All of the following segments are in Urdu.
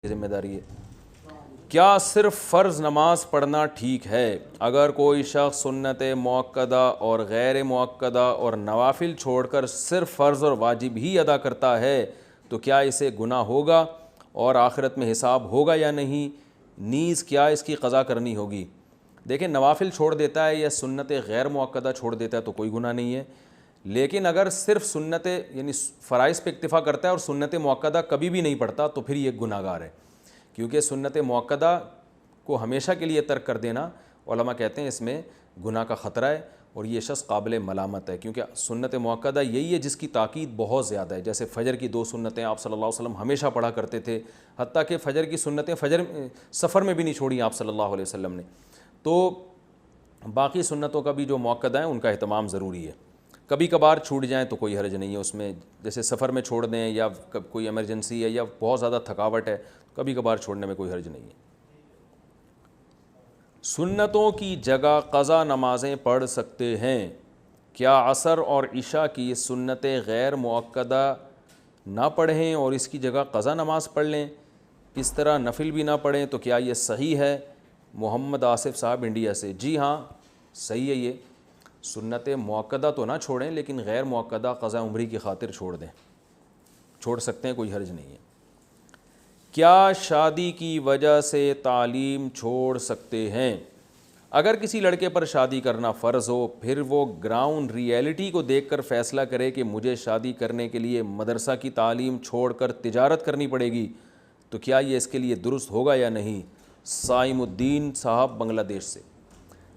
ذمہ داری ہے۔ کیا صرف فرض نماز پڑھنا ٹھیک ہے؟ اگر کوئی شخص سنت مؤکدہ اور غیر مؤکدہ اور نوافل چھوڑ کر صرف فرض اور واجب ہی ادا کرتا ہے تو کیا اسے گناہ ہوگا اور آخرت میں حساب ہوگا یا نہیں؟ نیز کیا اس کی قضا کرنی ہوگی؟ دیکھیں، نوافل چھوڑ دیتا ہے یا سنت غیر مؤکدہ چھوڑ دیتا ہے تو کوئی گناہ نہیں ہے، لیکن اگر صرف سنت یعنی فرائض پہ اکتفا کرتا ہے اور سنت مؤکدہ کبھی بھی نہیں پڑھتا تو پھر یہ گناہ گار ہے، کیونکہ سنت مؤکدہ کو ہمیشہ کے لیے ترک کر دینا علماء کہتے ہیں اس میں گناہ کا خطرہ ہے اور یہ شخص قابل ملامت ہے، کیونکہ سنت مؤکدہ یہی ہے جس کی تاکید بہت زیادہ ہے۔ جیسے فجر کی 2 سنتیں آپ صلی اللہ علیہ وسلم ہمیشہ پڑھا کرتے تھے، حتیٰ کہ فجر کی سنتیں سفر میں بھی نہیں چھوڑی آپ صلی اللہ علیہ وسلم نے، تو باقی سنتوں کا بھی جو مؤکدہ ہیں ان کا اہتمام ضروری ہے۔ کبھی کبھار چھوٹ جائیں تو کوئی حرج نہیں ہے اس میں، جیسے سفر میں چھوڑ دیں یا کوئی ایمرجنسی ہے یا بہت زیادہ تھکاوٹ ہے، کبھی کبھار چھوڑنے میں کوئی حرج نہیں ہے۔ سنتوں کی جگہ قضا نمازیں پڑھ سکتے ہیں؟ کیا عصر اور عشاء کی سنتیں غیر مؤکدہ نہ پڑھیں اور اس کی جگہ قضا نماز پڑھ لیں؟ اس طرح نفل بھی نہ پڑھیں تو کیا یہ صحیح ہے؟ محمد آصف صاحب انڈیا سے۔ جی ہاں، صحیح ہے، یہ سنت مؤکدہ تو نہ چھوڑیں لیکن غیر مؤکدہ قضا عمری کی خاطر چھوڑ دیں، چھوڑ سکتے ہیں، کوئی حرج نہیں ہے۔ کیا شادی کی وجہ سے تعلیم چھوڑ سکتے ہیں؟ اگر کسی لڑکے پر شادی کرنا فرض ہو، پھر وہ گراؤنڈ ریئلٹی کو دیکھ کر فیصلہ کرے کہ مجھے شادی کرنے کے لیے مدرسہ کی تعلیم چھوڑ کر تجارت کرنی پڑے گی، تو کیا یہ اس کے لیے درست ہوگا یا نہیں؟ سائم الدین صاحب بنگلہ دیش سے۔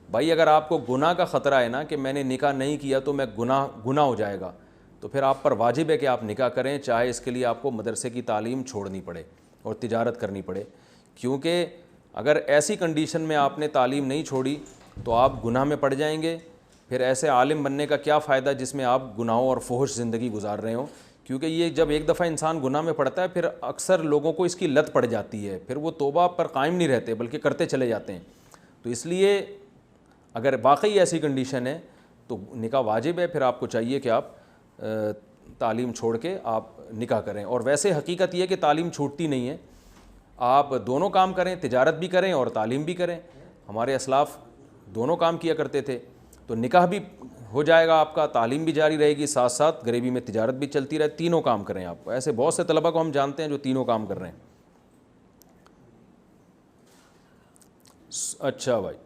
بھائی، اگر آپ کو گناہ کا خطرہ ہے نا کہ میں نے نکاح نہیں کیا تو میں گناہ ہو جائے گا، تو پھر آپ پر واجب ہے کہ آپ نکاح کریں، چاہے اس کے لیے آپ کو مدرسے کی تعلیم چھوڑنی پڑے اور تجارت کرنی پڑے، کیونکہ اگر ایسی کنڈیشن میں آپ نے تعلیم نہیں چھوڑی تو آپ گناہ میں پڑ جائیں گے۔ پھر ایسے عالم بننے کا کیا فائدہ جس میں آپ گناہوں اور فحش زندگی گزار رہے ہوں، کیونکہ یہ جب ایک دفعہ انسان گناہ میں پڑتا ہے پھر اکثر لوگوں کو اس کی لت پڑ جاتی ہے، پھر وہ توبہ پر قائم نہیں رہتے بلکہ کرتے چلے جاتے ہیں۔ تو اس لیے اگر واقعی ایسی کنڈیشن ہے تو نکاح واجب ہے، پھر آپ کو چاہیے کہ آپ تعلیم چھوڑ کے آپ نکاح کریں۔ اور ویسے حقیقت یہ کہ تعلیم چھوٹتی نہیں ہے، آپ دونوں کام کریں، تجارت بھی کریں اور تعلیم بھی کریں۔ ہمارے اسلاف دونوں کام کیا کرتے تھے، تو نکاح بھی ہو جائے گا آپ کا، تعلیم بھی جاری رہے گی، ساتھ ساتھ غریبی میں تجارت بھی چلتی رہے، تینوں کام کریں آپ۔ ایسے بہت سے طلبہ کو ہم جانتے ہیں جو تینوں کام کر رہے ہیں۔ اچھا بھائی،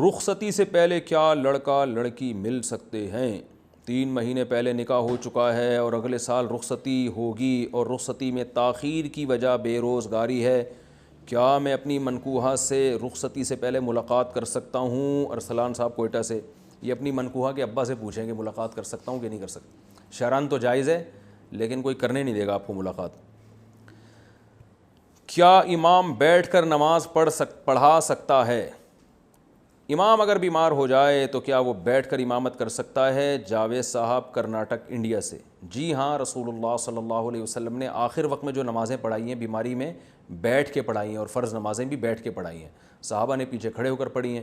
رخصتی سے پہلے کیا لڑکا لڑکی مل سکتے ہیں؟ 3 مہینے پہلے نکاح ہو چکا ہے اور اگلے سال رخصتی ہوگی اور رخصتی میں تاخیر کی وجہ بے روزگاری ہے، کیا میں اپنی منکوحہ سے رخصتی سے پہلے ملاقات کر سکتا ہوں؟ ارسلان صاحب کوئٹہ سے۔ یہ اپنی منکوحہ کے ابا سے پوچھیں کہ ملاقات کر سکتا ہوں کہ نہیں کر سکتا۔ شرعاً تو جائز ہے لیکن کوئی کرنے نہیں دے گا آپ کو ملاقات۔ کیا امام بیٹھ کر نماز پڑھا سکتا ہے؟ امام اگر بیمار ہو جائے تو کیا وہ بیٹھ کر امامت کر سکتا ہے؟ جاوید صاحب کرناٹک انڈیا سے۔ جی ہاں، رسول اللہ صلی اللہ علیہ وسلم نے آخر وقت میں جو نمازیں پڑھائی ہیں بیماری میں بیٹھ کے پڑھائی ہیں، اور فرض نمازیں بھی بیٹھ کے پڑھائی ہیں، صحابہ نے پیچھے کھڑے ہو کر پڑھی ہیں۔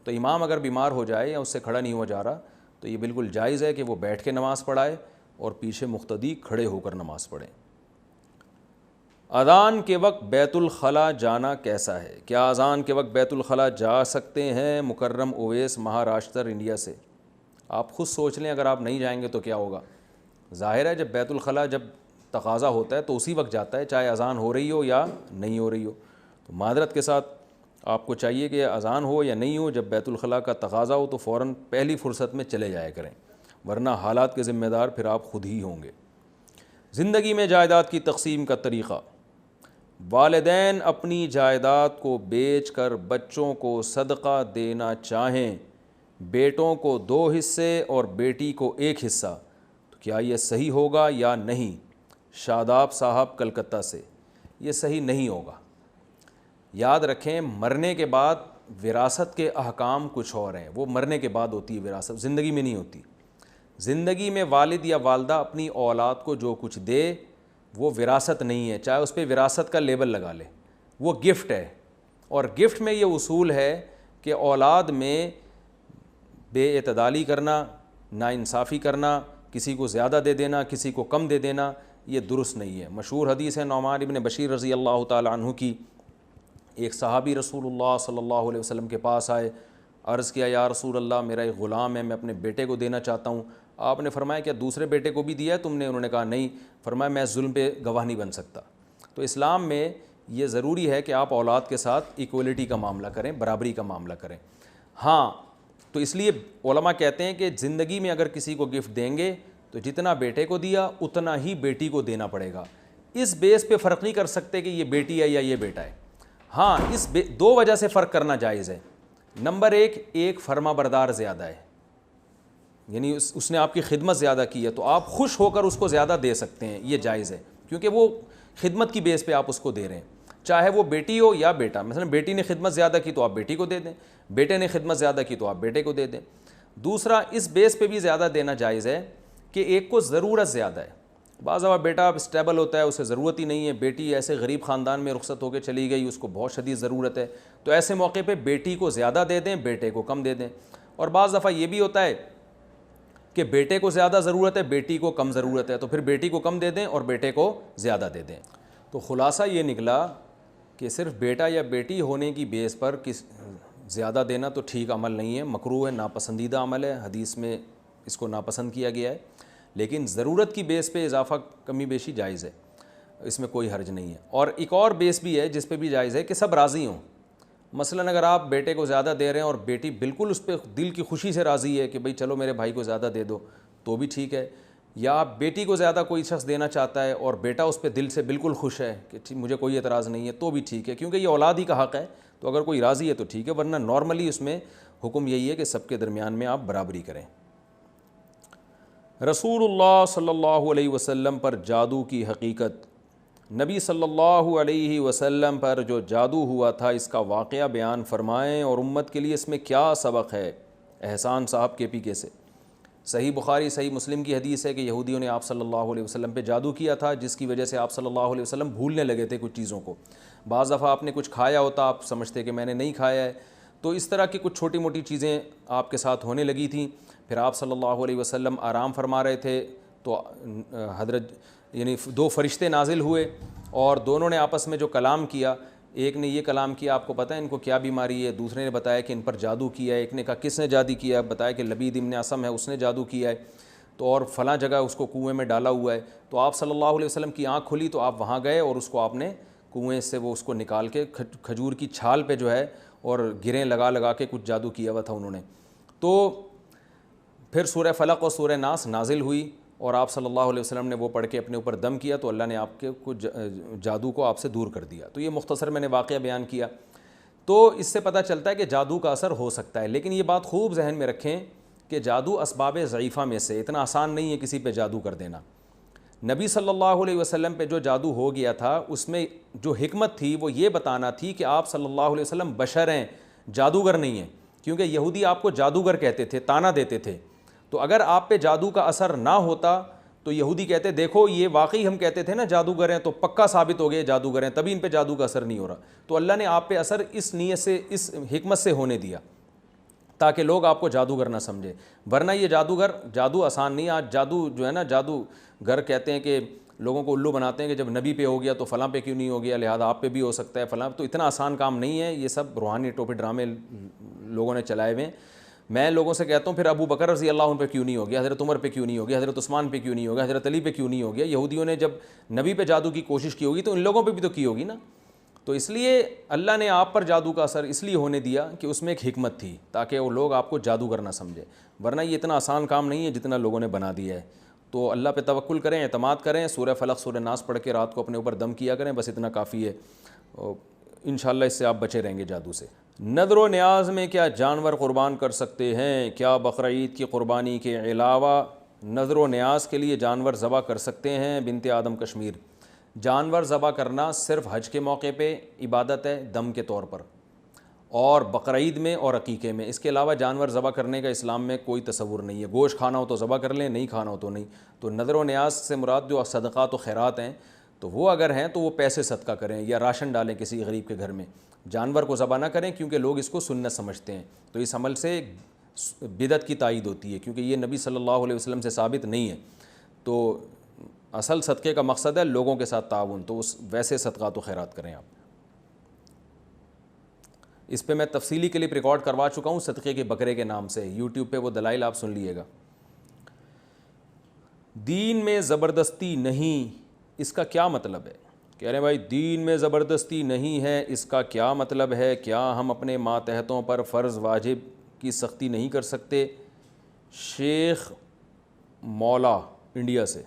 تو امام اگر بیمار ہو جائے یا اس سے کھڑا نہیں ہوا جا رہا تو یہ بالکل جائز ہے کہ وہ بیٹھ کے نماز پڑھائے اور پیچھے مقتدی کھڑے ہو کر نماز پڑھیں۔ اذان کے وقت بیت الخلاء جانا کیسا ہے؟ کیا اذان کے وقت بیت الخلاء جا سکتے ہیں؟ مکرم اویس مہاراشٹر انڈیا سے۔ آپ خود سوچ لیں، اگر آپ نہیں جائیں گے تو کیا ہوگا؟ ظاہر ہے جب بیت الخلاء جب تقاضا ہوتا ہے تو اسی وقت جاتا ہے، چاہے اذان ہو رہی ہو یا نہیں ہو رہی ہو۔ تو معذرت کے ساتھ آپ کو چاہیے کہ اذان ہو یا نہیں ہو، جب بیت الخلاء کا تقاضا ہو تو فوراً پہلی فرصت میں چلے جایا کریں، ورنہ حالات کے ذمہ دار پھر آپ خود ہی ہوں گے۔ زندگی میں جائیداد کی تقسیم کا طریقہ۔ والدین اپنی جائیداد کو بیچ کر بچوں کو صدقہ دینا چاہیں، بیٹوں کو 2 حصے اور بیٹی کو 1 حصہ، تو کیا یہ صحیح ہوگا یا نہیں؟ شاداب صاحب کلکتہ سے۔ یہ صحیح نہیں ہوگا۔ یاد رکھیں، مرنے کے بعد وراثت کے احکام کچھ اور ہیں، وہ مرنے کے بعد ہوتی ہے وراثت، زندگی میں نہیں ہوتی۔ زندگی میں والد یا والدہ اپنی اولاد کو جو کچھ دے وہ وراثت نہیں ہے، چاہے اس پہ وراثت کا لیبل لگا لے، وہ گفٹ ہے۔ اور گفٹ میں یہ اصول ہے کہ اولاد میں بے اعتدالی کرنا، ناانصافی کرنا، کسی کو زیادہ دے دینا، کسی کو کم دے دینا، یہ درست نہیں ہے۔ مشہور حدیث ہے نعمان ابن بشیر رضی اللہ تعالی عنہ کی، ایک صحابی رسول اللہ صلی اللہ علیہ وسلم کے پاس آئے، عرض کیا یا رسول اللہ میرا ایک غلام ہے، میں اپنے بیٹے کو دینا چاہتا ہوں۔ آپ نے فرمایا کیا دوسرے بیٹے کو بھی دیا ہے تم نے؟ انہوں نے کہا نہیں۔ فرمایا میں ظلم پہ گواہ نہیں بن سکتا۔ تو اسلام میں یہ ضروری ہے کہ آپ اولاد کے ساتھ ایکولیٹی کا معاملہ کریں، برابری کا معاملہ کریں۔ ہاں تو اس لیے علماء کہتے ہیں کہ زندگی میں اگر کسی کو گفٹ دیں گے تو جتنا بیٹے کو دیا اتنا ہی بیٹی کو دینا پڑے گا۔ اس بیس پہ فرق نہیں کر سکتے کہ یہ بیٹی ہے یا یہ بیٹا ہے۔ ہاں اس دو وجہ سے فرق کرنا جائز ہے۔ نمبر ایک فرما بردار زیادہ ہے، یعنی اس نے آپ کی خدمت زیادہ کی ہے تو آپ خوش ہو کر اس کو زیادہ دے سکتے ہیں، یہ جائز ہے، کیونکہ وہ خدمت کی بیس پہ آپ اس کو دے رہے ہیں، چاہے وہ بیٹی ہو یا بیٹا۔ مثلا بیٹی نے خدمت زیادہ کی تو آپ بیٹی کو دے دیں، بیٹے نے خدمت زیادہ کی تو آپ بیٹے کو دے دیں۔ دوسرا اس بیس پہ بھی زیادہ دینا جائز ہے کہ ایک کو ضرورت زیادہ ہے۔ بعض دفعہ بیٹا اسٹیبل ہوتا ہے، اسے ضرورت ہی نہیں ہے، بیٹی ایسے غریب خاندان میں رخصت ہو کے چلی گئی، اس کو بہت شدید ضرورت ہے، تو ایسے موقع پہ بیٹی کو زیادہ دے دیں، بیٹے کو کم دے دیں۔ اور بعض دفعہ یہ بھی ہوتا ہے کہ بیٹے کو زیادہ ضرورت ہے، بیٹی کو کم ضرورت ہے، تو پھر بیٹی کو کم دے دیں اور بیٹے کو زیادہ دے دیں۔ تو خلاصہ یہ نکلا کہ صرف بیٹا یا بیٹی ہونے کی بیس پر زیادہ دینا تو ٹھیک عمل نہیں ہے، مکروہ ہے، ناپسندیدہ عمل ہے، حدیث میں اس کو ناپسند کیا گیا ہے، لیکن ضرورت کی بیس پہ اضافہ کمی بیشی جائز ہے، اس میں کوئی حرج نہیں ہے۔ اور ایک اور بیس بھی ہے جس پہ بھی جائز ہے کہ سب راضی ہوں۔ مثلاً اگر آپ بیٹے کو زیادہ دے رہے ہیں اور بیٹی بالکل اس پہ دل کی خوشی سے راضی ہے کہ بھئی چلو میرے بھائی کو زیادہ دے دو، تو بھی ٹھیک ہے۔ یا آپ بیٹی کو زیادہ کوئی شخص دینا چاہتا ہے اور بیٹا اس پہ دل سے بالکل خوش ہے کہ مجھے کوئی اعتراض نہیں ہے، تو بھی ٹھیک ہے، کیونکہ یہ اولاد ہی کا حق ہے، تو اگر کوئی راضی ہے تو ٹھیک ہے، ورنہ نارملی اس میں حکم یہی ہے کہ سب کے درمیان میں آپ برابری کریں۔ رسول اللہ صلی اللہ علیہ وسلم پر جادو کی حقیقت۔ نبی صلی اللہ علیہ وسلم پر جو جادو ہوا تھا اس کا واقعہ بیان فرمائیں اور امت کے لیے اس میں کیا سبق ہے۔ احسان صاحب KPK سے۔ صحیح بخاری صحیح مسلم کی حدیث ہے کہ یہودیوں نے آپ صلی اللہ علیہ وسلم پہ جادو کیا تھا، جس کی وجہ سے آپ صلی اللہ علیہ وسلم بھولنے لگے تھے کچھ چیزوں کو۔ بعض دفعہ آپ نے کچھ کھایا ہوتا، آپ سمجھتے کہ میں نے نہیں کھایا ہے، تو اس طرح کی کچھ چھوٹی موٹی چیزیں آپ کے ساتھ ہونے لگی تھیں۔ پھر آپ صلی اللہ علیہ وسلم آرام فرما رہے تھے تو حضرت یعنی دو فرشتے نازل ہوئے اور دونوں نے آپس میں جو کلام کیا، ایک نے یہ کلام کیا آپ کو پتہ ہے ان کو کیا بیماری ہے، دوسرے نے بتایا کہ ان پر جادو کیا ہے، ایک نے کہا کس نے جادو کیا ہے، بتایا کہ لبید ابن اسم ہے اس نے جادو کیا ہے، تو اور فلاں جگہ اس کو کنویں میں ڈالا ہوا ہے۔ تو آپ صلی اللہ علیہ وسلم کی آنکھ کھلی تو آپ وہاں گئے اور اس کو آپ نے کنویں سے وہ اس کو نکال کے کھجور کی چھال پہ جو ہے اور گریں لگا لگا کے کچھ جادو کیا ہوا تھا انہوں نے۔ تو پھر سورہ فلق اور سورہ ناس نازل ہوئی اور آپ صلی اللہ علیہ وسلم نے وہ پڑھ کے اپنے اوپر دم کیا تو اللہ نے آپ کے کچھ جادو کو آپ سے دور کر دیا۔ تو یہ مختصر میں نے واقعہ بیان کیا۔ تو اس سے پتہ چلتا ہے کہ جادو کا اثر ہو سکتا ہے، لیکن یہ بات خوب ذہن میں رکھیں کہ جادو اسباب ضعیفہ میں سے، اتنا آسان نہیں ہے کسی پہ جادو کر دینا۔ نبی صلی اللہ علیہ وسلم پہ جو جادو ہو گیا تھا اس میں جو حکمت تھی وہ یہ بتانا تھی کہ آپ صلی اللہ علیہ وسلم بشر ہیں، جادوگر نہیں ہیں، کیونکہ یہودی آپ کو جادوگر کہتے تھے، طعنہ دیتے تھے۔ تو اگر آپ پہ جادو کا اثر نہ ہوتا تو یہودی کہتے دیکھو یہ واقعی ہم کہتے تھے نا جادوگر ہیں، تو پکا ثابت ہو گئے جادوگر ہیں، تبھی ان پہ جادو کا اثر نہیں ہو رہا۔ تو اللہ نے آپ پہ اثر اس نیت سے، اس حکمت سے ہونے دیا تاکہ لوگ آپ کو جادوگر نہ سمجھے، ورنہ یہ جادو آسان نہیں۔ آج جادو جو ہے نا، جادوگر کہتے ہیں کہ لوگوں کو الو بناتے ہیں کہ جب نبی پہ ہو گیا تو فلاں پہ کیوں نہیں ہو گیا، لہذا آپ پہ بھی ہو سکتا ہے فلاں۔ تو اتنا آسان کام نہیں ہے، یہ سب روحانی ٹوپے ڈرامے لوگوں نے چلائے ہوئے ہیں۔ میں لوگوں سے کہتا ہوں پھر ابو بکر رضی اللہ عنہ پہ کیوں نہیں ہو گیا، حضرت عمر پہ کیوں نہیں ہو گیا، حضرت عثمان پہ کیوں نہیں ہو گیا، حضرت علی پہ کیوں نہیں ہو گیا؟ یہودیوں نے جب نبی پہ جادو کی کوشش کی ہوگی تو ان لوگوں پہ بھی تو کی ہوگی نا۔ تو اس لیے اللہ نے آپ پر جادو کا اثر اس لیے ہونے دیا کہ اس میں ایک حکمت تھی تاکہ وہ لوگ آپ کو جادوگر نہ سمجھے، ورنہ یہ اتنا آسان کام نہیں ہے جتنا لوگوں نے بنا دیا ہے۔ تو اللہ پہ توکل کریں، اعتماد کریں، سورہ فلق سورہ ناس پڑھ کے رات کو اپنے اوپر دم کیا کریں، بس اتنا کافی ہے، انشاءاللہ اس سے آپ بچے رہیں گے جادو سے۔ نذر و نیاز میں کیا جانور قربان کر سکتے ہیں؟ کیا بقرعید کی قربانی کے علاوہ نذر و نیاز کے لیے جانور ذبح کر سکتے ہیں؟ بنت آدم کشمیر۔ جانور ذبح کرنا صرف حج کے موقع پہ عبادت ہے دم کے طور پر، اور بقرعید میں اور عقیقے میں، اس کے علاوہ جانور ذبح کرنے کا اسلام میں کوئی تصور نہیں ہے۔ گوشت کھانا ہو تو ذبح کر لیں، نہیں کھانا ہو تو نہیں۔ تو نذر و نیاز سے مراد جو صدقات و خیرات ہیں تو وہ اگر ہیں تو وہ پیسے صدقہ کریں یا راشن ڈالیں کسی غریب کے گھر میں، جانور کو ذبح نہ کریں کیونکہ لوگ اس کو سنت سمجھتے ہیں۔ تو اس عمل سے بدعت کی تائید ہوتی ہے کیونکہ یہ نبی صلی اللہ علیہ وسلم سے ثابت نہیں ہے۔ تو اصل صدقے کا مقصد ہے لوگوں کے ساتھ تعاون، تو اس ویسے صدقات و خیرات کریں آپ۔ اس پہ میں تفصیلی کلپ ریکارڈ کروا چکا ہوں صدقے کے بکرے کے نام سے، یوٹیوب پہ وہ دلائل آپ سن لیے گا۔ دین میں زبردستی نہیں، اس کا کیا مطلب ہے؟ کہہ رہے ہیں بھائی دین میں زبردستی نہیں ہے، اس کا کیا مطلب ہے؟ کیا ہم اپنے ماتحتوں پر فرض واجب کی سختی نہیں کر سکتے؟ شیخ مولا انڈیا سے۔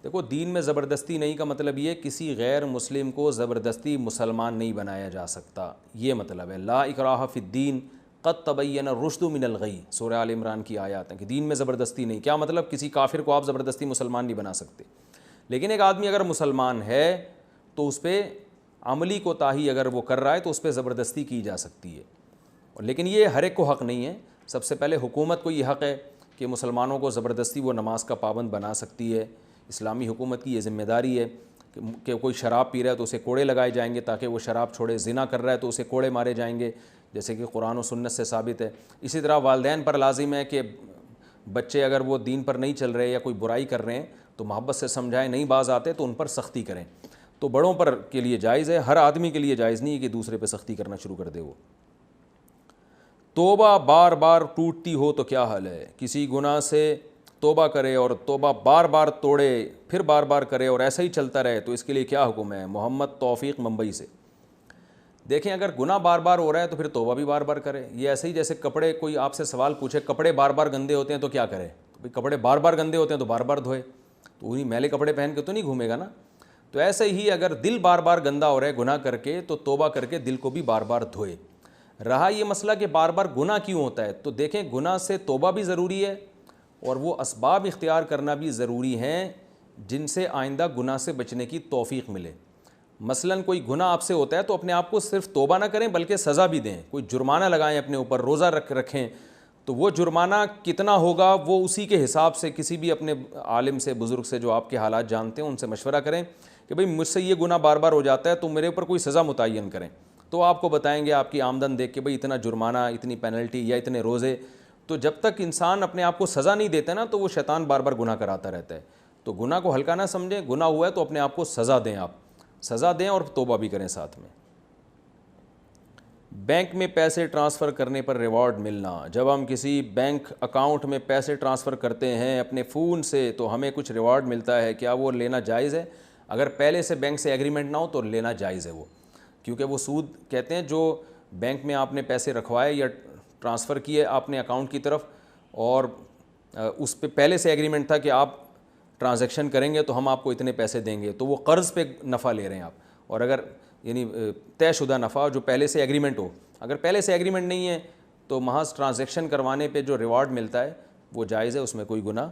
دیکھو دین میں زبردستی نہیں کا مطلب یہ کسی غیر مسلم کو زبردستی مسلمان نہیں بنایا جا سکتا، یہ مطلب ہے۔ لا اکراہ فی الدین قد تبین الرشد من الغی، سورہ آل عمران کی آیات ہیں کہ دین میں زبردستی نہیں، کیا مطلب کسی کافر کو آپ زبردستی مسلمان نہیں بنا سکتے، لیکن ایک آدمی اگر مسلمان ہے تو اس پہ عملی کوتاہی اگر وہ کر رہا ہے تو اس پہ زبردستی کی جا سکتی ہے، لیکن یہ ہر ایک کو حق نہیں ہے۔ سب سے پہلے حکومت کو یہ حق ہے کہ مسلمانوں کو زبردستی وہ نماز کا پابند بنا سکتی ہے، اسلامی حکومت کی یہ ذمہ داری ہے کہ کوئی شراب پی رہا ہے تو اسے کوڑے لگائے جائیں گے تاکہ وہ شراب چھوڑے، زنا کر رہا ہے تو اسے کوڑے مارے جائیں گے جیسے کہ قرآن و سنت سے ثابت ہے۔ اسی طرح والدین پر لازم ہے کہ بچے اگر وہ دین پر نہیں چل رہے یا کوئی برائی کر رہے ہیں تو محبت سے سمجھائیں، نہیں باز آتے تو ان پر سختی کریں۔ تو بڑوں پر کے لیے جائز ہے، ہر آدمی کے لیے جائز نہیں ہے کہ دوسرے پہ سختی کرنا شروع کر دے وہ۔ توبہ بار بار ٹوٹتی ہو تو کیا حل ہے؟ کسی گناہ سے توبہ کرے اور توبہ بار بار توڑے پھر بار بار کرے اور ایسا ہی چلتا رہے تو اس کے لیے کیا حکم ہے؟ محمد توفیق ممبئی سے۔ دیکھیں اگر گناہ بار بار ہو رہا ہے تو پھر توبہ بھی بار بار کرے۔ یہ ایسے ہی جیسے کپڑے، کوئی آپ سے سوال پوچھے کپڑے بار بار گندے ہوتے ہیں تو کیا کرے؟ تو کپڑے بار بار گندے ہوتے ہیں تو بار بار دھوئے، تو انہیں میلے کپڑے پہن کے تو نہیں گھومے گا نا۔ تو ایسے ہی اگر دل بار بار گندا ہو رہا ہے گناہ کر کے تو توبہ کر کے دل کو بھی بار بار دھوئے۔ رہا یہ مسئلہ کہ بار بار گناہ کیوں ہوتا ہے، تو دیکھیں گناہ سے توبہ بھی ضروری ہے اور وہ اسباب اختیار کرنا بھی ضروری ہیں جن سے آئندہ گناہ سے بچنے کی توفیق ملے۔ مثلاً کوئی گناہ آپ سے ہوتا ہے تو اپنے آپ کو صرف توبہ نہ کریں بلکہ سزا بھی دیں، کوئی جرمانہ لگائیں اپنے اوپر، روزہ رکھیں، تو وہ جرمانہ کتنا ہوگا وہ اسی کے حساب سے کسی بھی اپنے عالم سے، بزرگ سے جو آپ کے حالات جانتے ہیں ان سے مشورہ کریں کہ بھئی مجھ سے یہ گناہ بار بار ہو جاتا ہے تو میرے اوپر کوئی سزا متعین کریں، تو آپ کو بتائیں گے آپ کی آمدن دیکھ کے بھئی اتنا جرمانہ، اتنی پینلٹی یا اتنے روزے۔ تو جب تک انسان اپنے آپ کو سزا نہیں دیتا نا تو وہ شیطان بار بار گناہ کراتا رہتا ہے۔ تو گناہ کو ہلکا نہ سمجھیں، گناہ ہوا ہے تو اپنے آپ کو سزا دیں، آپ سزا دیں اور توبہ بھی کریں ساتھ میں۔ بینک میں پیسے ٹرانسفر کرنے پر ریوارڈ ملنا، جب ہم کسی بینک اکاؤنٹ میں پیسے ٹرانسفر کرتے ہیں اپنے فون سے تو ہمیں کچھ ریوارڈ ملتا ہے، کیا وہ لینا جائز ہے؟ اگر پہلے سے بینک سے ایگریمنٹ نہ ہو تو لینا جائز ہے وہ، کیونکہ وہ سود کہتے ہیں جو بینک میں آپ نے پیسے رکھوائے یا ٹرانسفر کیے آپ نے اکاؤنٹ کی طرف اور اس پہ پہلے سے ایگریمنٹ تھا کہ آپ ٹرانزیکشن کریں گے تو ہم آپ کو اتنے پیسے دیں گے، تو وہ قرض پہ نفع لے رہے ہیں آپ، اور اگر یعنی طے شدہ نفع جو پہلے سے ایگریمنٹ ہو، اگر پہلے سے ایگریمنٹ نہیں ہے تو محض ٹرانزیکشن کروانے پہ جو ریوارڈ ملتا ہے وہ جائز ہے، اس میں کوئی گناہ